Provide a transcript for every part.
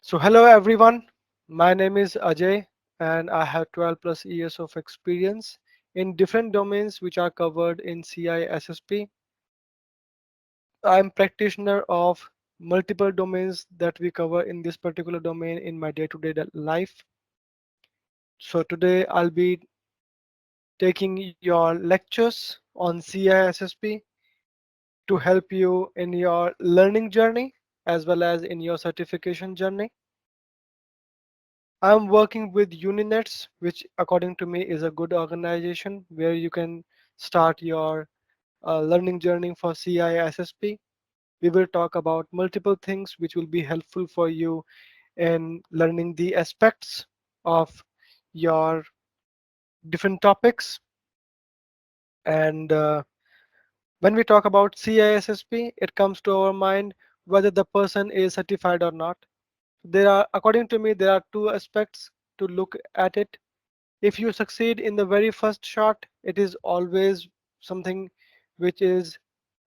So hello everyone, my name is Ajay and I have 12 plus years of experience in different domains which are covered in CISSP. I'm practitioner of multiple domains that we cover in this particular domain in my day-to-day life. So today I'll be taking your lectures on CISSP to help you in your learning journey as well as in your certification journey. I'm working with UniNets, which according to me is a good organization where you can start your learning journey for CISSP. We will talk about multiple things which will be helpful for you in learning the aspects of your different topics. And when we talk about CISSP, it comes to our mind whether the person is certified or not. According to me, there are two aspects to look at it. If you succeed in the very first shot, it is always something which is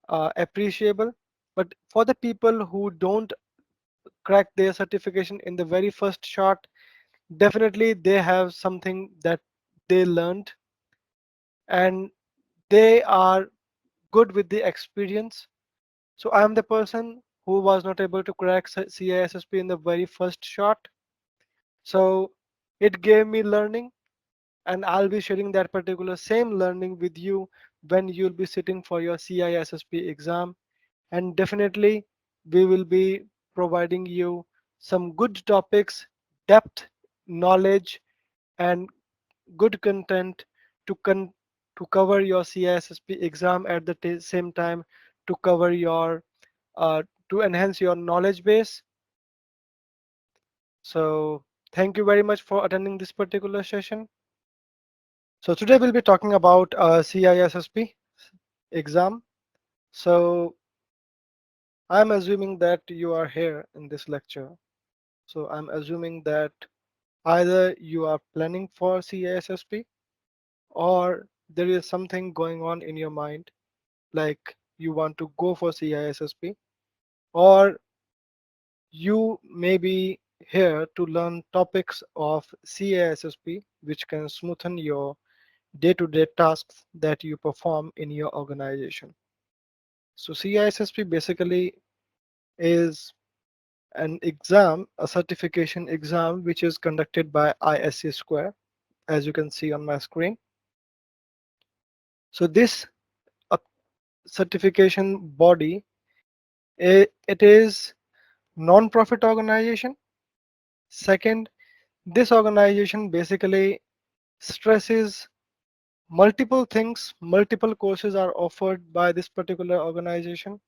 appreciable. But for the people who don't crack their certification in the very first shot, definitely they have something that they learned and they are good with the experience. So I am the person who was not able to crack CISSP in the very first shot. So it gave me learning and I'll be sharing that particular same learning with you when you'll be sitting for your CISSP exam. And definitely, we will be providing you some good topics, depth, knowledge, and good content to to cover your CISSP exam at the same time to cover your to enhance your knowledge base. So thank you very much for attending this particular session. So today we'll be talking about CISSP exam. So I'm assuming that you are here in this lecture. So I'm assuming that either you are planning for CISSP or there is something going on in your mind, like you want to go for CISSP, or you may be here to learn topics of CISSP which can smoothen your day-to-day tasks that you perform in your organization. So CISSP basically is an exam, a certification exam, which is conducted by ISC Square, as you can see on my screen. So this uh, certification body, it is non-profit organization. Second, this organization basically stresses multiple things, multiple courses are offered by this particular organization.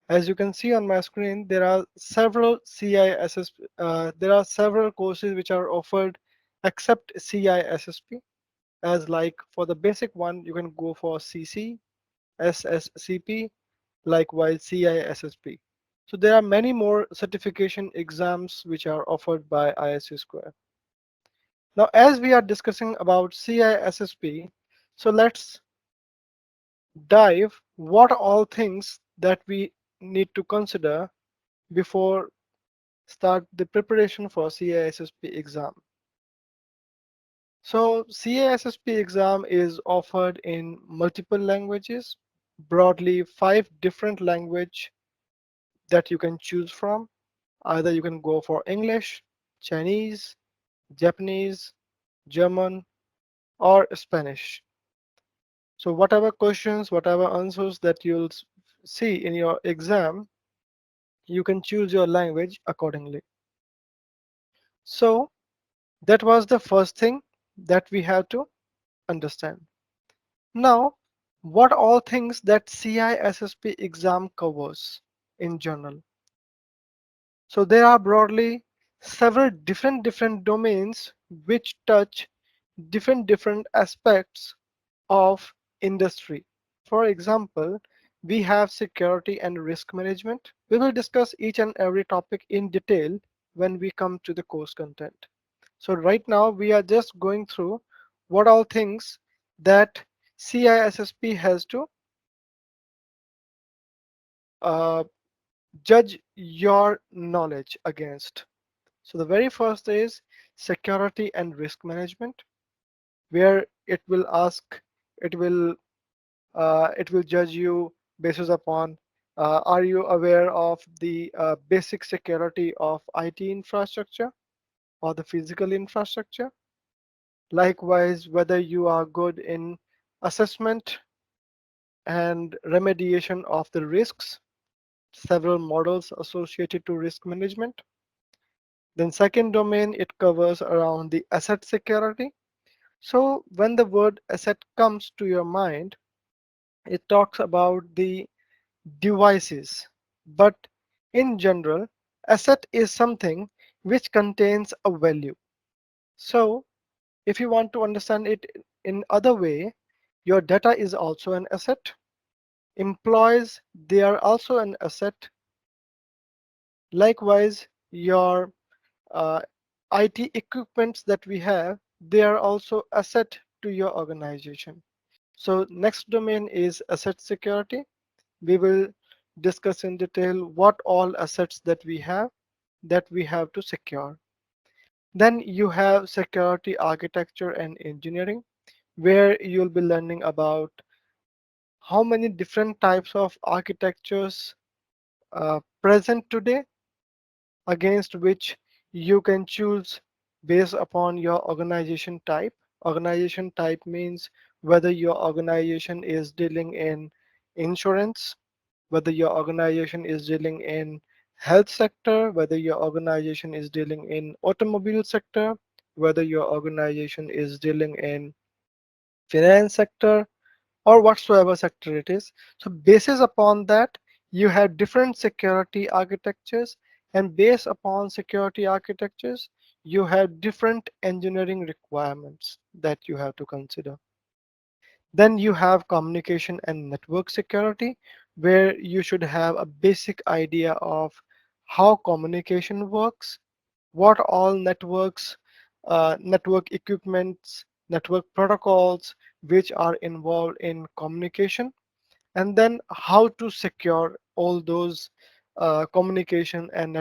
As you can see on my screen, there are several CISSP, there are several courses which are offered except CISSP. As like for the basic one, you can go for CC, SSCP, likewise CISSP. So there are many more certification exams which are offered by ISU Square. Now, as we are discussing about CISSP, so let's dive what all things that we need to consider before start the preparation for CISSP exam. So CISSP exam is offered in multiple languages, broadly 5 different language that you can choose from. Either you can go for English, Chinese, Japanese, German, or Spanish. So whatever questions, whatever answers that you'll see in your exam, you can choose your language accordingly. So that was the first thing that we have to understand. Now, what all things that CISSP exam covers in general? So there are broadly several different domains which touch different aspects of industry. For example, we have security and risk management. We will discuss each and every topic in detail when we come to the course content. So right now we are just going through what all things that CISSP has to uh, judge your knowledge against. So the very first is security and risk management, where it will it will judge you basis upon are you aware of the basic security of IT infrastructure or the physical infrastructure? Likewise, whether you are good in assessment and remediation of the risks, several models associated to risk management. Then second domain, it covers around the asset security. So when the word asset comes to your mind, it talks about the devices. But in general, asset is something which contains a value. So if you want to understand it in other way, your data is also an asset. Employees, they are also an asset. Likewise, your uh, IT equipments that we have, they are also asset to your organization. So next domain is asset security. We will discuss in detail what all assets that we have to secure. Then you have security architecture and engineering, where you'll be learning about how many different types of architectures present today against which you can choose based upon your organization type. Organization type means whether your organization is dealing in insurance, whether your organization is dealing in health sector, whether your organization is dealing in automobile sector, whether your organization is dealing in finance sector, or whatsoever sector it is. So basis upon that, you have different security architectures, and based upon security architectures, you have different engineering requirements that you have to consider. Then you have communication and network security, where you should have a basic idea of how communication works, what all networks, network equipments, network protocols which are involved in communication, and then how to secure all those communication and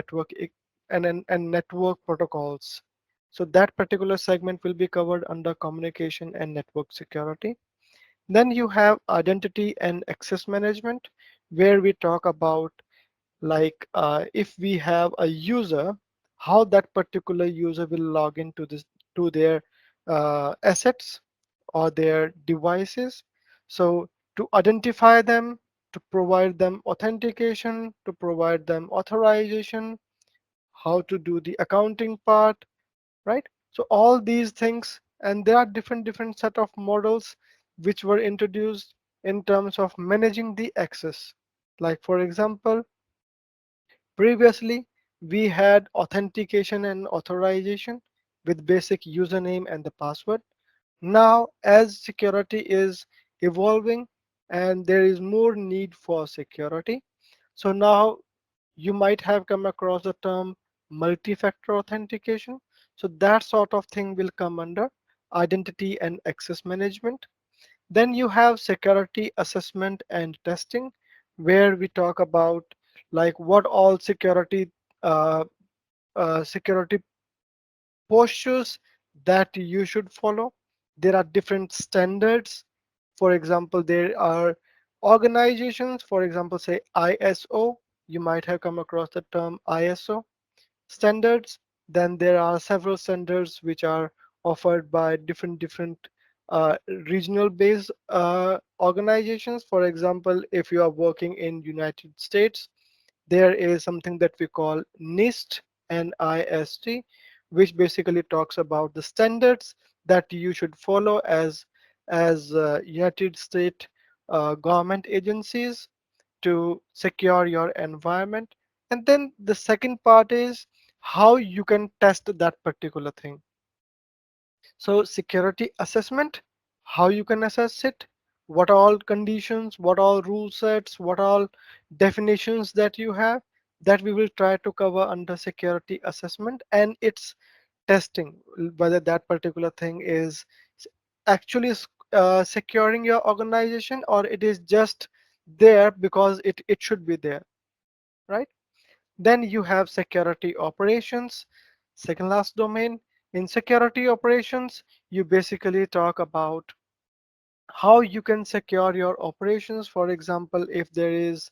and network protocols. So that particular segment will be covered under communication and network security. Then you have identity and access management, where we talk about if we have a user, how that particular user will log into this to their assets or their devices. So to identify them, to provide them authentication, to provide them authorization, how to do the accounting part, right? So all these things, and there are different set of models which were introduced in terms of managing the access. Like for example, previously we had authentication and authorization with basic username and the password. Now as security is evolving and there is more need for security, so now you might have come across the term multi-factor authentication. So that sort of thing will come under identity and access management. Then you have security assessment and testing, where we talk about what all uh, security postures that you should follow. There are different standards. For example, there are organizations, for example, say ISO. You might have come across the term ISO standards. Then there are several standards which are offered by different uh, regional based organizations. For example, if you are working in United States, there is something that we call NIST and IST, which basically talks about the standards that you should follow as United States government agencies to secure your environment. And then the second part is how you can test that particular thing. So security assessment, how you can assess it, what all conditions, what all rule sets, what all definitions that you have, that we will try to cover under security assessment and its testing, whether that particular thing is actually securing your organization or it is just there because it should be there, right? Then you have security operations. Second last domain, in security operations, you basically talk about how you can secure your operations. For example, if there is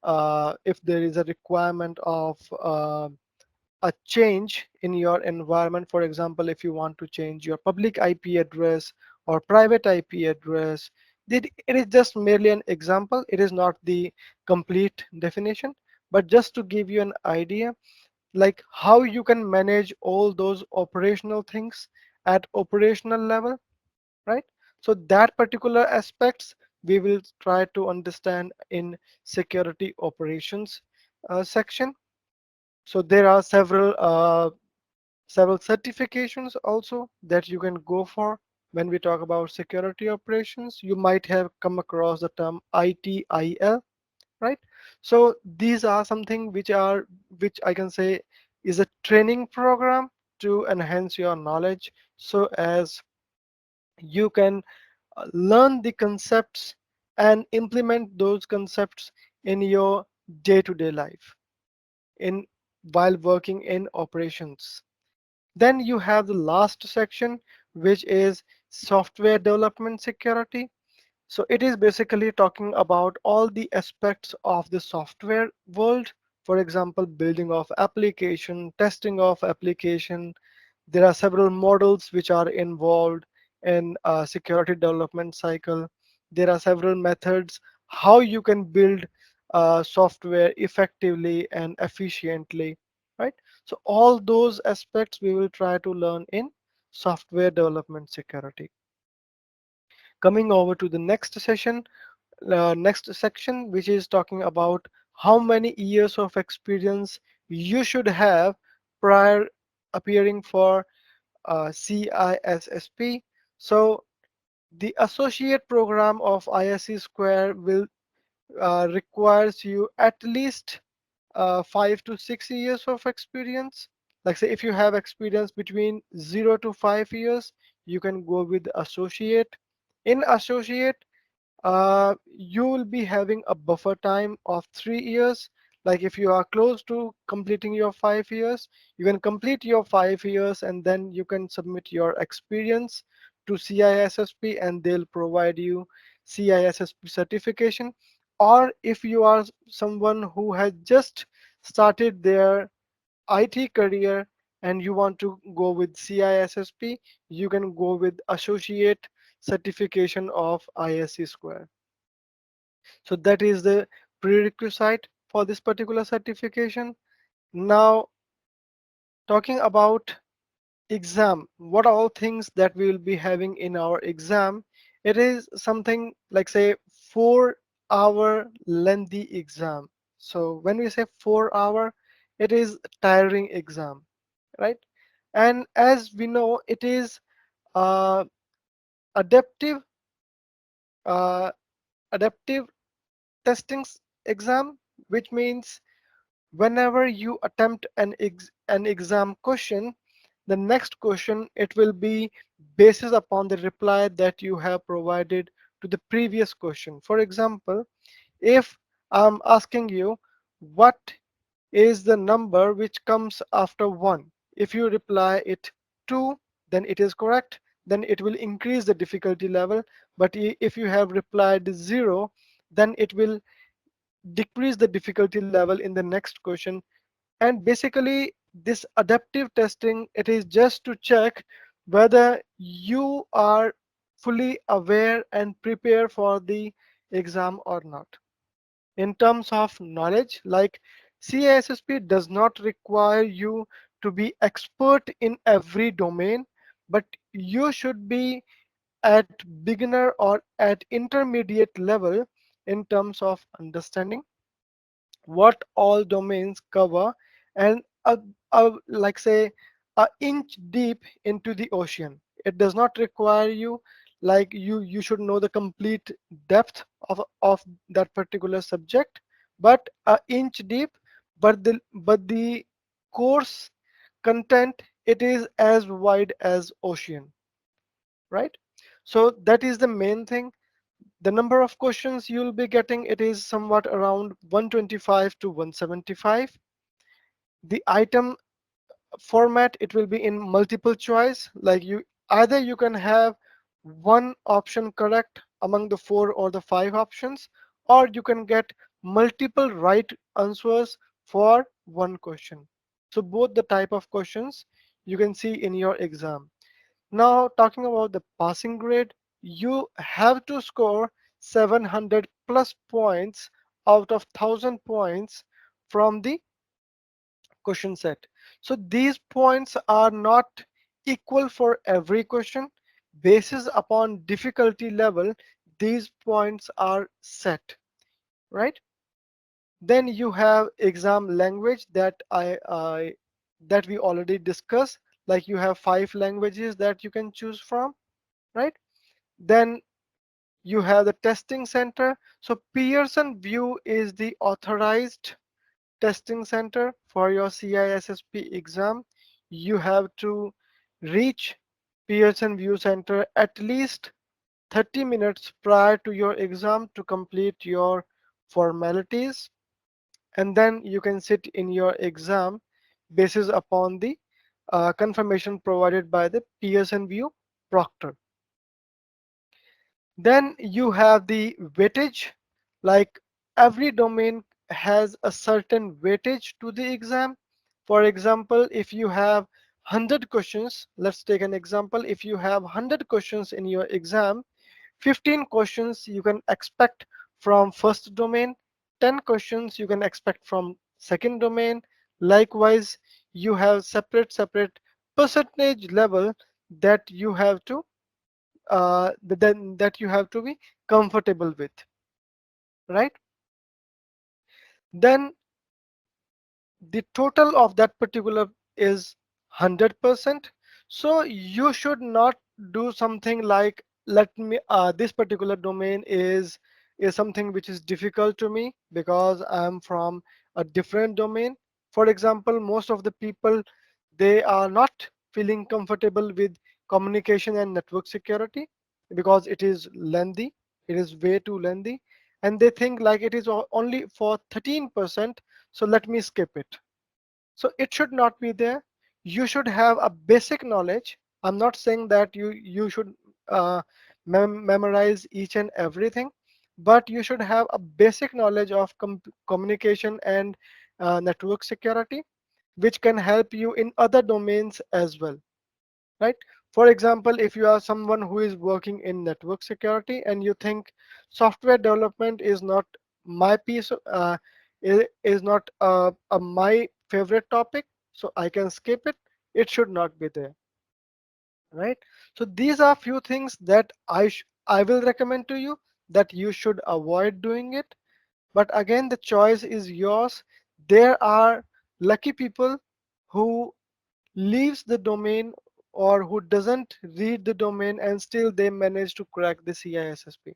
a requirement of a change in your environment. For example, if you want to change your public IP address or private IP address, it is just merely an example. It is not the complete definition, but just to give you an idea, like how you can manage all those operational things at operational level, right? So that particular aspects we will try to understand in security operations section. So there are several certifications also that you can go for. When we talk about security operations, you might have come across the term ITIL, right? So these are something which I can say is a training program to enhance your knowledge, so as you can learn the concepts and implement those concepts in your day-to-day life in while working in operations. Then you have the last section, which is software development security. So it is basically talking about all the aspects of the software world. For example, building of application, testing of application. There are several models which are involved in security development cycle. There are several methods how you can build software effectively and efficiently, right? So all those aspects we will try to learn in software development security. Coming over to the next section, which is talking about how many years of experience you should have prior appearing for CISSP. So the associate program of ISC Square will requires you at least 5 to 6 years of experience. Like say if you have experience between 0 to 5 years, you can go with associate. In associate, you will be having a buffer time of 3 years. Like if you are close to completing your 5 years, you can complete your 5 years and then you can submit your experience to CISSP and they'll provide you CISSP certification. Or if you are someone who has just started their IT career and you want to go with CISSP, you can go with associate certification of ISC Square. So that is the prerequisite for this particular certification. Now, talking about exam, what all things that we will be having in our exam, it is something like say 4 hour lengthy exam. So when we say 4 hour, it is tiring exam, right? And as we know, it is uh, adaptive uh, adaptive testing exam, which means whenever you attempt an exam question, the next question it will be basis upon the reply that you have provided to the previous question. For example, if I'm asking you what is the number which comes after 1, if you reply it 2, then it is correct, then it will increase the difficulty level. But if you have replied 0, then it will decrease the difficulty level in the next question. And basically this adaptive testing, it is just to check whether you are fully aware and prepared for the exam or not. In terms of knowledge, like CISSP does not require you to be expert in every domain, but you should be at beginner or at intermediate level in terms of understanding what all domains cover, and like say a inch deep into the ocean. It does not require you like you should know the complete depth of that particular subject, but a inch deep. But the course content, it is as wide as ocean, right? So that is the main thing. The number of questions you'll be getting, it is somewhat around 125 to 175. The item format, it will be in multiple choice. Like you either you can have one option correct among the four or the five options, or you can get multiple right answers for one question. So both the type of questions you can see in your exam. Now talking about the passing grade, you have to score 700 plus points out of 1000 points from the question set. So these points are not equal for every question. Basis upon difficulty level, these points are set, right? Then you have exam language that we already discussed. Like you have five languages that you can choose from, right? Then you have the testing center. So Pearson VUE is the authorized testing center for your CISSP exam. You have to reach Pearson VUE Center at least 30 minutes prior to your exam to complete your formalities, and then you can sit in your exam basis upon the confirmation provided by the Pearson VUE proctor. Then you have the weightage, like every domain has a certain weightage to the exam. For example, if you have 100 questions, let's take an example. If you have 100 questions in your exam, 15 questions you can expect from first domain, 10 questions you can expect from second domain. Likewise, you have separate percentage level that you have to that you have to be comfortable with, right? Then the total of that particular is 100%. So you should not do something like, let me this particular domain is something which is difficult to me because I'm from a different domain. For example, most of the people, they are not feeling comfortable with communication and network security because it is lengthy, it is way too lengthy, and they think like it is only for 13%, so let me skip it. So it should not be there. You should have a basic knowledge. I'm not saying that you should uh, memorize each and everything, but you should have a basic knowledge of communication and network security, which can help you in other domains as well, right? For example, if you are someone who is working in network security and you think software development is not my piece, is not my favorite topic, so I can skip it. It should not be there, right? So these are few things that I will recommend to you that you should avoid doing it. But again, the choice is yours. There are lucky people who leaves the domain or who doesn't read the domain and still they manage to crack the CISSP.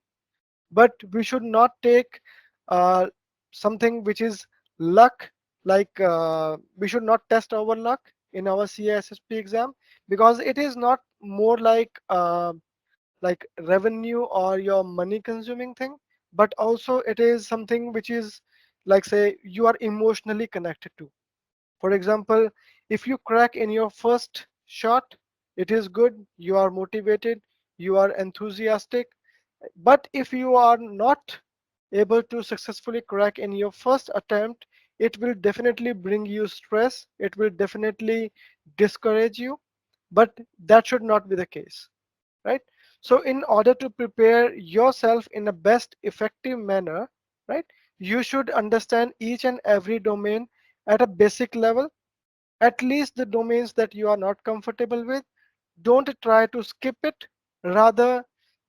But we should not take uh, something which is luck, like we should not test our luck in our CISSP exam, because it is not more like revenue or your money consuming thing, but also it is something which is, like, say, you are emotionally connected to. For example, if you crack in your first shot, it is good, you are motivated, you are enthusiastic. But if you are not able to successfully crack in your first attempt, it will definitely bring you stress, it will definitely discourage you. But that should not be the case, right? So in order to prepare yourself in a best effective manner, right, you should understand each and every domain at a basic level, at least the domains that you are not comfortable with. Don't try to skip it, rather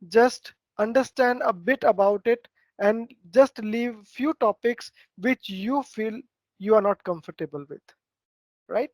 just understand a bit about it and just leave few topics which you feel you are not comfortable with, right?